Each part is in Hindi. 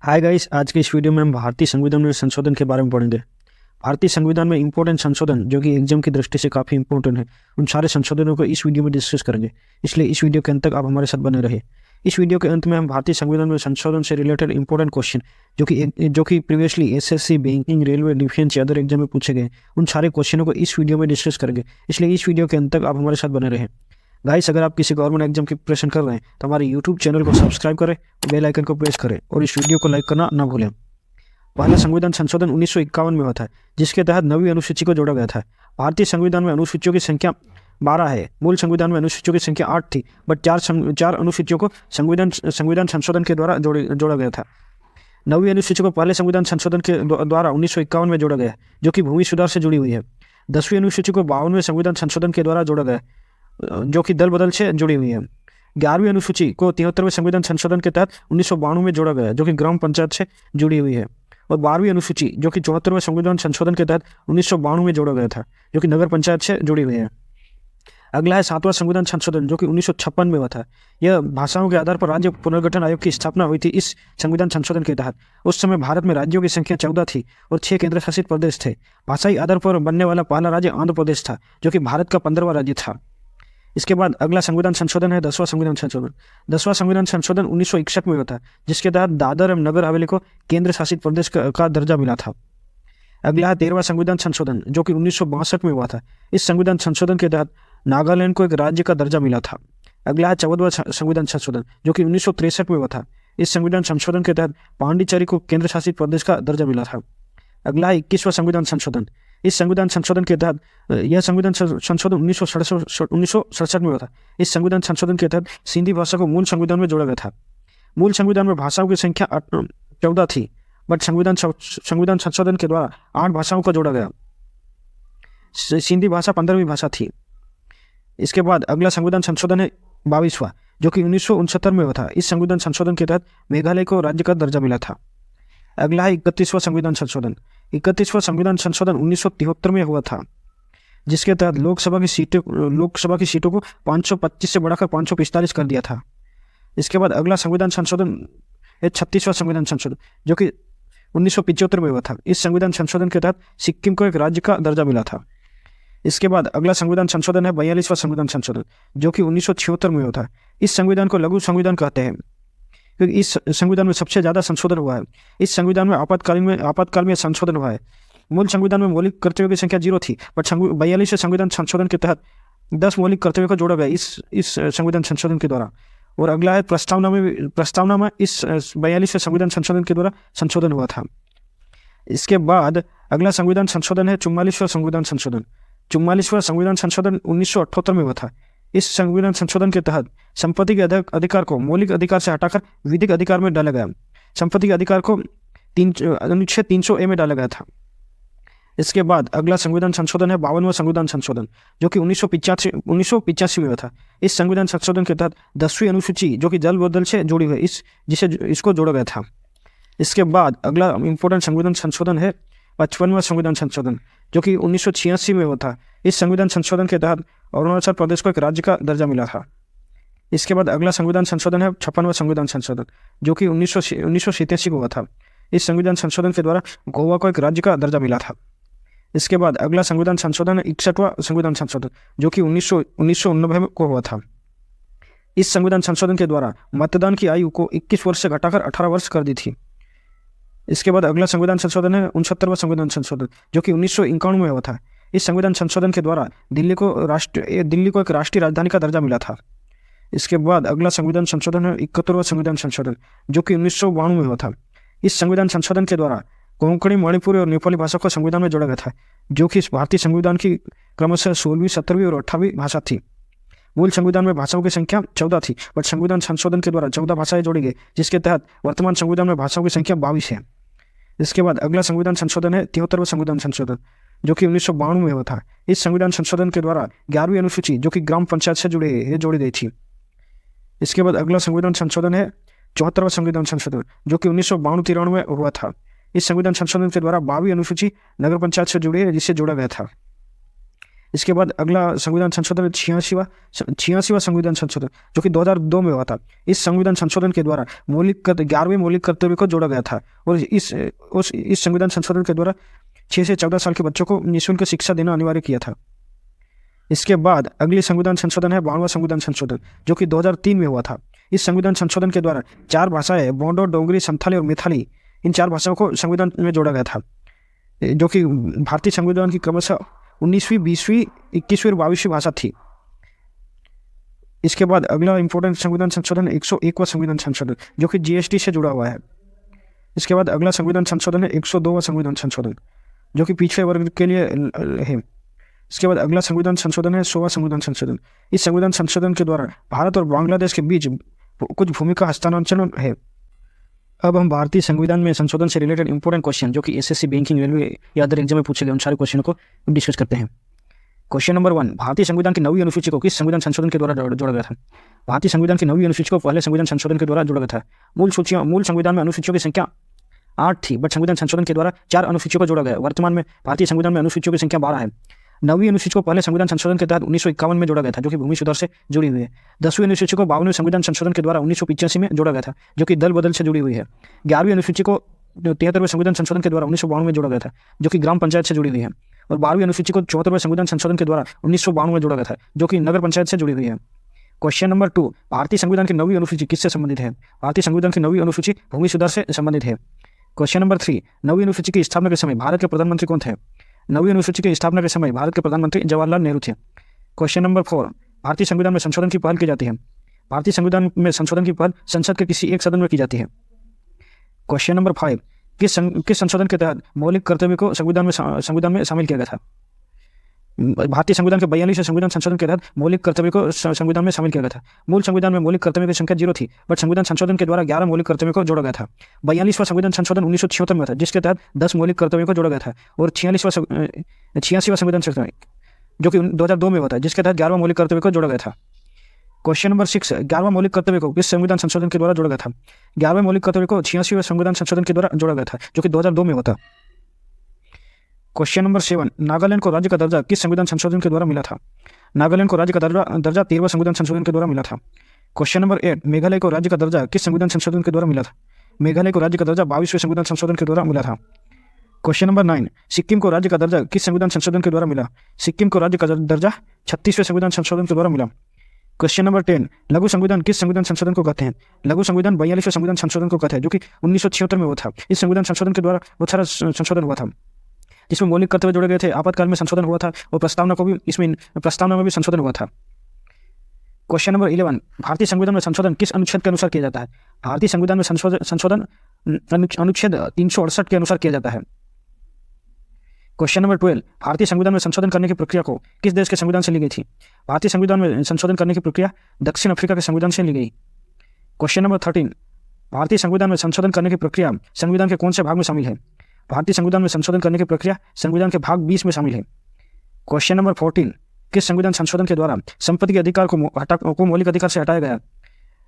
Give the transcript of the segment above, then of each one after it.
हाय गाइस, आज के इस वीडियो में हम भारतीय संविधान में संशोधन के बारे में पढ़ेंगे। भारतीय संविधान में इंपॉर्टेंट संशोधन जो कि एग्जाम की दृष्टि से काफ़ी इंपॉर्टेंट है, उन सारे संशोधनों को इस वीडियो में डिस्कस करेंगे। इसलिए इस वीडियो के अंत तक आप हमारे साथ बने रहिए। इस वीडियो के अंत में हम भारतीय संविधान में संशोधन से रिलेटेड इंपॉर्टेंट क्वेश्चन जो कि previously SSC, banking, railway, defence या अदर एग्जाम में पूछे गए, उन सारे क्वेश्चनों को इस वीडियो में डिस्कस करेंगे। इसलिए इस वीडियो के अंत तक आप हमारे साथ बने रहें। गाइस, अगर आप किसी गवर्नमेंट एग्जाम की प्रिपरेशन कर रहे हैं तो हमारे यूट्यूब चैनल को सब्सक्राइब करें, बेल आइकन को प्रेस करें और इस वीडियो को लाइक करना ना भूलें। पहला संविधान संशोधन 1951 में हुआ था, जिसके तहत नवी अनुसूची को जोड़ा गया था। भारतीय संविधान में अनुसूचियों की संख्या 12 है। मूल संविधान में अनुसूचियों की संख्या 8 थी, बट चार अनुसूचियों को संविधान संशोधन के द्वारा जोड़ा गया था। नवी अनुसूची को पहले संविधान संशोधन के द्वारा 1951 में जोड़ा गया, जो कि भूमि सुधार से जुड़ी हुई है। 10वीं अनुसूची को 52वें संविधान संशोधन के द्वारा जोड़ा गया, जो कि दल बदल से जुड़ी हुई है। 11वीं अनुसूची को 73वें संविधान संशोधन के तहत 1992 में जोड़ा गया, जो कि ग्राम पंचायत से जुड़ी हुई है। और 12वीं अनुसूची जो कि 74वें संविधान संशोधन के तहत 1992 में जोड़ा गया था, जो कि नगर पंचायत से जुड़ी हुई है। अगला है 7वां संविधान संशोधन, जो कि 1956 में हुआ था। यह भाषाओं के आधार पर राज्य पुनर्गठन आयोग की स्थापना हुई थी। इस संविधान संशोधन के तहत उस समय भारत में राज्यों की संख्या 14 थी और 6 केंद्र शासित प्रदेश थे। भाषाई आधार पर बनने वाला पहला राज्य आंध्र प्रदेश था, जो कि भारत का 15वां राज्य था। इसके बाद अगला संविधान संशोधन है 10वां संविधान संशोधन। 10वां संविधान संशोधन 1961 में हुआ था, जिसके तहत दादर एवं नगर हवेली को केंद्र शासित प्रदेश का दर्जा मिला था। अगला है 13वां संविधान संशोधन, जो कि 1962 में हुआ था। इस संविधान संशोधन के तहत नागालैंड को एक राज्य का दर्जा मिला था। अगला है 14वां संविधान संशोधन, जो कि 1963 में हुआ था। इस संविधान संशोधन के तहत पांडिचेरी को केंद्र शासित प्रदेश का दर्जा मिला था। अगला है 21वां संविधान संशोधन। इस संविधान संशोधन के तहत यह संविधान संशोधन 1967 में हुआ था। इस संविधान संशोधन के तहत सिंधी भाषा को मूल संविधान में जोड़ा गया था। मूल संविधान में भाषाओं की संख्या 14 थी, बट संविधान संशोधन के द्वारा 8 भाषाओं को जोड़ा गया। सिंधी भाषा 15वीं भाषा थी। इसके बाद अगला संविधान संशोधन है 22वां, जो कि 1969 में हुआ था। इस संविधान संशोधन के तहत मेघालय को राज्य का दर्जा मिला था। अगला है 31वां संविधान संशोधन। 31वां संविधान संशोधन 1973 में हुआ था, जिसके तहत लोकसभा की सीटों को 525 से बढ़ाकर 545 कर दिया था। इसके बाद अगला संविधान संशोधन है 36वां संविधान संशोधन, जो कि 1975 में हुआ था। इस संविधान संशोधन के तहत सिक्किम को एक राज्य का दर्जा मिला था। इसके बाद अगला संविधान संशोधन है 42वां संविधान संशोधन, जो कि 1976 में हुआ था। इस संविधान को लघु संविधान कहते हैं, क्योंकि इस संविधान में सबसे ज़्यादा संशोधन हुआ है। इस संविधान में आपातकाल में संशोधन हुआ है। मूल संविधान में मौलिक कर्तव्यों की संख्या 0 थी, बट 42वें संविधान संशोधन के तहत 10 मौलिक कर्तव्यों को जोड़ा गया इस संविधान संशोधन के द्वारा। और अगला है प्रस्तावना में इस 42वें संविधान संशोधन के द्वारा संशोधन हुआ था। इसके बाद अगला संविधान संशोधन है 44वां संविधान संशोधन। 44वां संविधान संशोधन 1978 में हुआ था। इस संविधान संशोधन के तहत संपत्ति के अधिकार को मौलिक अधिकार से हटाकर विधिक अधिकार में डाला गया। संपत्ति के अधिकार को अनुच्छेद 300A में डाला गया था। इसके बाद अगला संविधान संशोधन है 52वां संविधान संशोधन, जो कि 1985 में हुआ था। इस संविधान संशोधन के तहत 10वीं अनुसूची, जो कि दल बदल से जुड़ी हुई है, इसको जोड़ा गया था। इसके बाद अगला इंपॉर्टेंट संविधान संशोधन है 55वां संविधान संशोधन, जो कि 1986 में हुआ था। इस संविधान संशोधन के तहत अरुणाचल प्रदेश को एक राज्य का दर्जा मिला था। इसके बाद अगला संविधान संशोधन है 56वां संविधान संशोधन, जो कि 1987 को हुआ था। इस संविधान संशोधन के द्वारा गोवा को एक राज्य का दर्जा मिला था। इसके बाद अगला संविधान संशोधन है 61वां संविधान संशोधन, जो कि 1989 को हुआ था। इस संविधान संशोधन के द्वारा मतदान की आयु को 21 वर्ष से घटाकर 18 वर्ष कर दी थी। इसके बाद अगला संविधान संशोधन है 69वां संविधान संशोधन, जो कि 1951 में हुआ था। इस संविधान संशोधन के द्वारा दिल्ली को एक राष्ट्रीय राजधानी का दर्जा मिला था। इसके बाद अगला संविधान संशोधन है 71वां संविधान संशोधन, जो कि 1992 में हुआ था। इस संविधान संशोधन के द्वारा कोंकणी, मणिपुरी और नेपाली भाषा को संविधान में जोड़ा गया था, जो कि इस भारतीय संविधान की क्रमशः 16वीं, 17वीं और 18वीं भाषा थी। मूल संविधान में भाषाओं की संख्या 14 थी, बट संविधान संशोधन के द्वारा 14 भाषाएं जोड़ी गई, जिसके तहत वर्तमान संविधान में भाषाओं की संख्या 22 है। इसके बाद अगला संविधान संशोधन है 73वां संविधान संशोधन, जो कि 1992 में हुआ था। इस संविधान संशोधन के द्वारा 11वीं अनुसूची, जो कि ग्राम पंचायत से जोड़ी गई थी। इसके बाद अगला संविधान संशोधन है 74वां संविधान संशोधन, जो कि 1992-93 में हुआ था। इस संविधान संशोधन के द्वारा 22वीं अनुसूची नगर पंचायत से जुड़ी है, जिससे जोड़ा गया था। इसके बाद अगला संविधान संशोधन 86वां संविधान संशोधन जो कि 2002 में हुआ था। इस संविधान संशोधन के द्वारा 11वें मौलिक कर्तव्य को जोड़ा गया था और इस संविधान संशोधन के द्वारा 6 से 14 साल के बच्चों को निःशुल्क शिक्षा देना अनिवार्य किया था। इसके बाद अगली संविधान संशोधन है 52वां संविधान संशोधन जो कि 2003 में हुआ था। इस संविधान संशोधन के द्वारा 4 भाषाएं बोडो, डोगरी, संथाली और मैथिली, इन 4 भाषाओं को संविधान में जोड़ा गया था, जो कि भारतीय संविधान की क्रमशः 19वीं, 20वीं, 21वीं और 22वीं भाषा थी। इसके बाद अगला इंपॉर्टेंट संविधान संशोधन 101वां संविधान संशोधन जो कि जीएसटी से जुड़ा हुआ है। इसके बाद अगला संविधान संशोधन है 102वां संविधान संशोधन जो कि पिछड़े वर्ग के लिए है। इसके बाद अगला संविधान संशोधन है 100वां संविधान संशोधन। इस संविधान संशोधन के द्वारा भारत और बांग्लादेश के बीच कुछ भूमिका हस्तांतरण है। अब हम भारतीय संविधान में संशोधन से रिलेटेड इंपॉर्टेंट क्वेश्चन जो कि एसएससी, बैंकिंग, रेलवे या अदर एग्जाम में पूछे गए उन सारे क्वेश्चनों को डिस्कस करते हैं। क्वेश्चन नंबर 1, भारतीय संविधान की 9वीं अनुसूची को किस संविधान संशोधन के द्वारा जोड़ा गया था? भारतीय संविधान की 9वीं अनुसूची को पहले संविधान संशोधन के द्वारा जोड़ा गया था। मूल संविधान में अनुसूचियों की संख्या 8 थी, बट संविधान संशोधन के द्वारा 4 अनुसूचियों को जोड़ा गया। वर्तमान में भारतीय संविधान में अनुसूचियों की संख्या 12 है। 9वीं अनुसूची को पहले संविधान संशोधन के तहत 1951 में जोड़ा गया था, जो कि भूमि सुधार से जुड़ी हुई है। 10वीं अनुसूची को 52वें संविधान संशोधन के द्वारा 1985 में जोड़ा गया था, जो कि दल बदल से जुड़ी हुई है। 11वीं अनुसूची को 73वें संविधान संशोधन के द्वारा 1952 में जोड़ा गया था, जो कि ग्राम पंचायत से जुड़ी हुई है। और 12वीं अनुसूची को 74वें संविधान संशोधन के द्वारा 1952 में जोड़ा गया था, जो कि नगर पंचायत से जुड़ी हुई है। क्वेश्चन नंबर 2, भारतीय संविधान की 9वीं अनुसूची किससे संबंधित है? भारतीय संविधान की 9वीं अनुसूची भूमि सुधार से संबंधित है। क्वेश्चन नंबर 3, 9वीं अनुसूची की स्थापना के समय भारत के प्रधानमंत्री कौन थे? 9वीं अनुसूची की स्थापना के समय भारत के प्रधानमंत्री जवाहरलाल नेहरू थे। क्वेश्चन नंबर 4, भारतीय संविधान में संशोधन की पहल की जाती है। भारतीय संविधान में संशोधन की पहल संसद के किसी एक सदन में की जाती है। क्वेश्चन नंबर 5, किस संशोधन के तहत मौलिक कर्तव्य को संविधान में शामिल किया गया था? भारतीय संविधान के 42वें संविधान संशोधन के तहत मौलिक कर्तव्य को संविधान में शामिल किया गया था। मूल संविधान में मौलिक कर्तव्य की संख्या 0 थी, बट संविधान संशोधन के द्वारा 11 मौलिक कर्तव्य को जोड़ा गया था। 42वां संविधान संशोधन 1976 में था, जिसके तहत 10 मौलिक कर्तव्यों को जोड़ा गया था। और 86वां संविधान संशोधन जो कि 2002 में हुआ था, जिसके तहत 11वां मौलिक कर्तव्य को जोड़ा गया था। क्वेश्चन नंबर 6, 11वां मौलिक कर्तव्य को किस संविधान संशोधन के द्वारा जोड़ा गया था? 11वें मौलिक कर्तव्य को 86वें संविधान संशोधन के द्वारा जोड़ा गया था, जो कि 2002 में हुआ था। क्वेश्चन नंबर 7, नागालैंड को राज्य का दर्जा किस संविधान संशोधन के द्वारा मिला था? नागालैंड को राज्य का दर्जा 13वां संविधान संशोधन के द्वारा मिला था। क्वेश्चन नंबर 8, मेघालय को राज्य का दर्जा किस संविधान संशोधन के द्वारा मिला था? मेघालय को राज्य का दर्जा 22वें संविधान संशोधन के द्वारा मिला था। क्वेश्चन नंबर 9, सिक्किम को राज्य का दर्जा किस संविधान संशोधन के द्वारा मिला? सिक्किम को राज्य का दर्जा 36वें संविधान संशोधन के द्वारा मिला। क्वेश्चन नंबर 10, लघु संविधान किस संविधान संशोधन को कहते हैं? लघु संविधान 42वें संविधान संशोधन को कहते हैं, जो कि 1976 में हुआ था। इस संविधान संशोधन के द्वारा बहुत सारा संशोधन हुआ था, जिसमें मौलिक कर्तव्य जोड़े गए थे, आपातकाल में संशोधन हुआ था और प्रस्तावना में भी संशोधन हुआ था। क्वेश्चन नंबर 11, भारतीय संविधान में संशोधन किस अनुच्छेद के अनुसार किया जाता है? भारतीय संविधान में संशोधन अनुच्छेद 368 के अनुसार किया जाता है। क्वेश्चन नंबर 12, भारतीय संविधान में संशोधन करने की प्रक्रिया को किस देश के संविधान से ली गई थी? भारतीय संविधान में संशोधन करने की प्रक्रिया दक्षिण अफ्रीका के संविधान से ली गई। क्वेश्चन नंबर 13, भारतीय संविधान में संशोधन करने की प्रक्रिया संविधान के कौन से भाग में शामिल है? भारतीय संविधान में संशोधन करने की प्रक्रिया संविधान के भाग 20 में शामिल है। क्वेश्चन नंबर 14, किस संविधान संशोधन के द्वारा संपत्ति के अधिकार को मौलिक अधिकार से हटाया गया?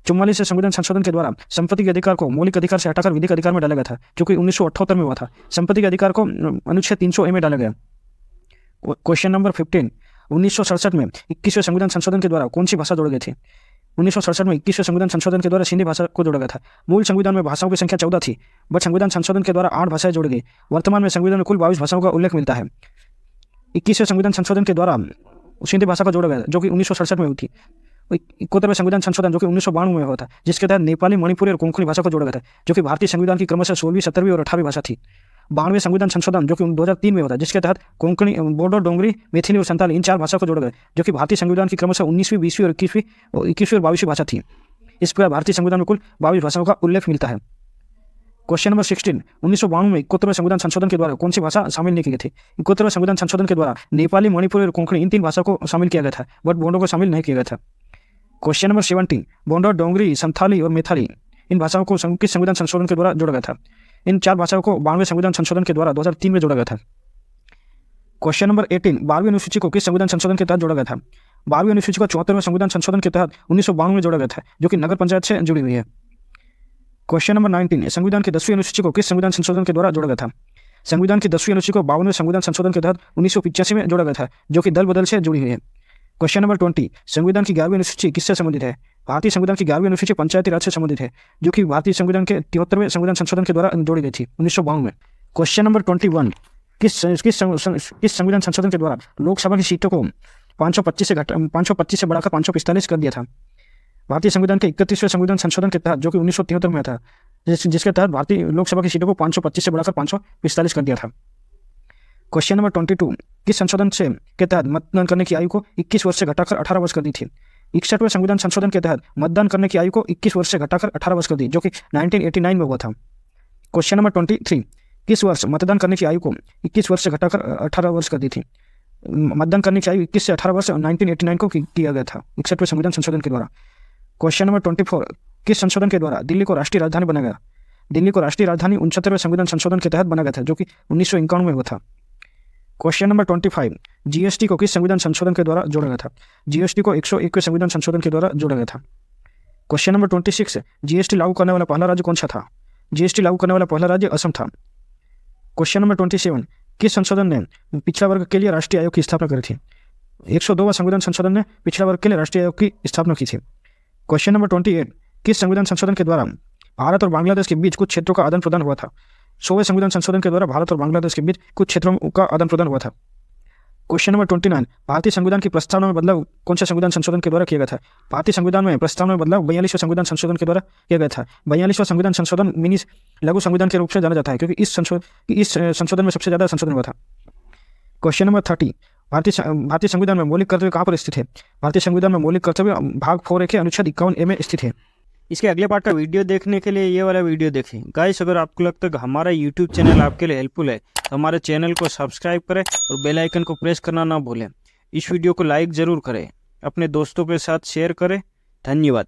44 संविधान संशोधन के द्वारा संपत्ति के अधिकार को मौलिक अधिकार से हटाकर विधिक अधिकार में डाला गया था, जो कि 1978 में हुआ था। संपत्ति के अधिकार को अनुच्छेद 300A में डाला गया। क्वेश्चन नंबर 15, 1967 में 21वें संविधान संशोधन के द्वारा कौन सी भाषा जोड़ी गई थी? 1967 में 21वें संविधान संशोधन के द्वारा सिंधी भाषा को जोड़ा गया था। मूल संविधान में भाषाओं की संख्या 14 थी, बट संविधान संशोधन के द्वारा 8 भाषाएं जोड़ी गई। वर्तमान में संविधान में कुल 22 भाषाओं का उल्लेख मिलता है। 21वें संविधान संशोधन के द्वारा सिंधी भाषा को जोड़ा गया, जो कि 1967 में हुई थी। 71वें संविधान संशोधन जो कि 1992 में हुआ था, जिसके तहत नेपाली, मणिपुरी और कोंकणी भाषा को जोड़ा गया था, जो कि भारतीय संविधान की क्रमशः 16वीं, 17वीं और 18वीं भाषा थी। 92वें संविधान संशोधन जो कि 2003 में हुआ था, जिसके तहत कोंकणी, बोडो, डोगरी, मैथिली और संताली इन 4 भाषा को जोड़ा गया, जो कि भारतीय संविधान की क्रमशः 19वीं, 20वीं और 21वीं और 22वीं भाषा थी। इस प्रकार भारतीय संविधान में कुल 22 भाषाओं का उल्लेख मिलता है। क्वेश्चन नंबर 16, 1992 में 71वें संविधान संशोधन के द्वारा कौन सी भाषा शामिल नहीं की गई थी? 71वें संविधान संशोधन के द्वारा नेपाली, मणिपुरी और कोंकणी इन 3 भाषा को शामिल किया गया था, बट बोडो को शामिल नहीं किया गया था। क्वेश्चन नंबर 17, बोडो, डोगरी, संथाली और मैथिली इन भाषाओं को किस संविधान संशोधन के द्वारा जोड़ा गया था? इन 4 भाषाओं को 92वें संविधान संशोधन के द्वारा 2003 में जोड़ा गया था। क्वेश्चन नंबर 18, 12वीं अनुसूची को किस संविधान संशोधन के तहत जोड़ा गया था? 12वीं अनुसूची को 74वें संविधान संशोधन के तहत 1992 में जोड़ा गया था, जो कि नगर पंचायत से जुड़ी हुई है। क्वेश्चन नंबर 19, संविधान की 10वीं अनुसूची को किस संविधान संशोधन के द्वारा जोड़ा गया था? संविधान की 10वीं अनुसूची को 52वें संविधान संशोधन के तहत 1985 में जोड़ा गया था, जो कि दल बदल से जुड़ी हुई है। क्वेश्चन नंबर 20, संविधान की 11वीं अनुसूची किससे संबंधित है? भारतीय संविधान की 11वीं अनुसूची पंचायती राज से संबंधित है, जो कि भारतीय संविधान के 73वें संविधान संशोधन के द्वारा जोड़ी गई थी 1952 में। क्वेश्चन नंबर 21, किस संविधान संशोधन के द्वारा लोकसभा की सीटों को 525 से बढ़ाकर 545 कर दिया था? भारतीय संविधान के 31वें संविधान संशोधन के तहत, जो कि 1973 में था, जिसके तहत भारतीय लोकसभा की सीटों को 525 से बढ़ाकर 545 कर दिया था। क्वेश्चन नंबर 22, किस संशोधन के तहत मतदान करने की आयु को 21 वर्ष से घटाकर 18 वर्ष कर दी थी? 61वें संविधान संशोधन के तहत मतदान करने की आयु को 21 वर्ष से घटाकर 18 वर्ष कर दी, जो कि 1989 में हुआ था। क्वेश्चन नंबर 23, किस वर्ष मतदान करने की आयु को 21 वर्ष से घटाकर 18 वर्ष कर दी थी? मतदान करने की आयु 21 से 18 वर्ष 1989 को किया गया था 61वें संविधान संशोधन के द्वारा। क्वेश्चन नंबर 24, किस संशोधन के द्वारा दिल्ली को राष्ट्रीय राजधानी बनाया गया? दिल्ली को राष्ट्रीय राजधानी 69वें संविधान संशोधन के तहत बना गया था, जो कि 1951 में हुआ था। क्वेश्चन नंबर 25, जीएसटी को किस संविधान संशोधन के द्वारा जोड़ा गया था? जीएसटी को 101वें संविधान संशोधन के द्वारा जोड़ा गया था। क्वेश्चन नंबर 26, जीएसटी लागू करने वाला पहला राज्य कौन सा था? जीएसटी लागू करने वाला पहला राज्य असम था। क्वेश्चन नंबर 27, किस संशोधन ने पिछड़ा वर्ग के लिए राष्ट्रीय आयोग की स्थापना करी थी? 102वां संविधान संशोधन ने पिछड़ा वर्ग के लिए राष्ट्रीय आयोग की स्थापना की थी। क्वेश्चन नंबर 28, किस संविधान संशोधन के द्वारा भारत और बांग्लादेश के बीच कुछ क्षेत्रों का आदान प्रदान हुआ था? 100वें संविधान संशोधन के द्वारा भारत और बांग्लादेश के बीच कुछ क्षेत्रों का आदान प्रदान हुआ था। क्वेश्चन नंबर 29, भारतीय संविधान की प्रस्तावना में बदलाव कौन से संविधान संशोधन के द्वारा किया गया था? भारतीय संविधान में प्रस्तावना में बदलाव 42वें संविधान संशोधन के द्वारा किया गया था। 42वां संविधान संशोधन मिनी लघु संविधान के रूप से जाना जाता है, क्योंकि इस संशोधन में सबसे ज्यादा संशोधन हुआ था। क्वेश्चन नंबर 30, भारतीय संविधान में मौलिक कर्तव्य कहाँ पर स्थित है? भारतीय संविधान में मौलिक कर्तव्य भाग 4A के अनुच्छेद 51A में स्थित है। इसके अगले पार्ट का वीडियो देखने के लिए ये वाला वीडियो देखें। गाइस, अगर आपको लगता है कि हमारा यूट्यूब चैनल आपके लिए हेल्पफुल है, तो हमारे चैनल को सब्सक्राइब करें और बेल आइकन को प्रेस करना ना भूलें। इस वीडियो को लाइक ज़रूर करें, अपने दोस्तों के साथ शेयर करें। धन्यवाद।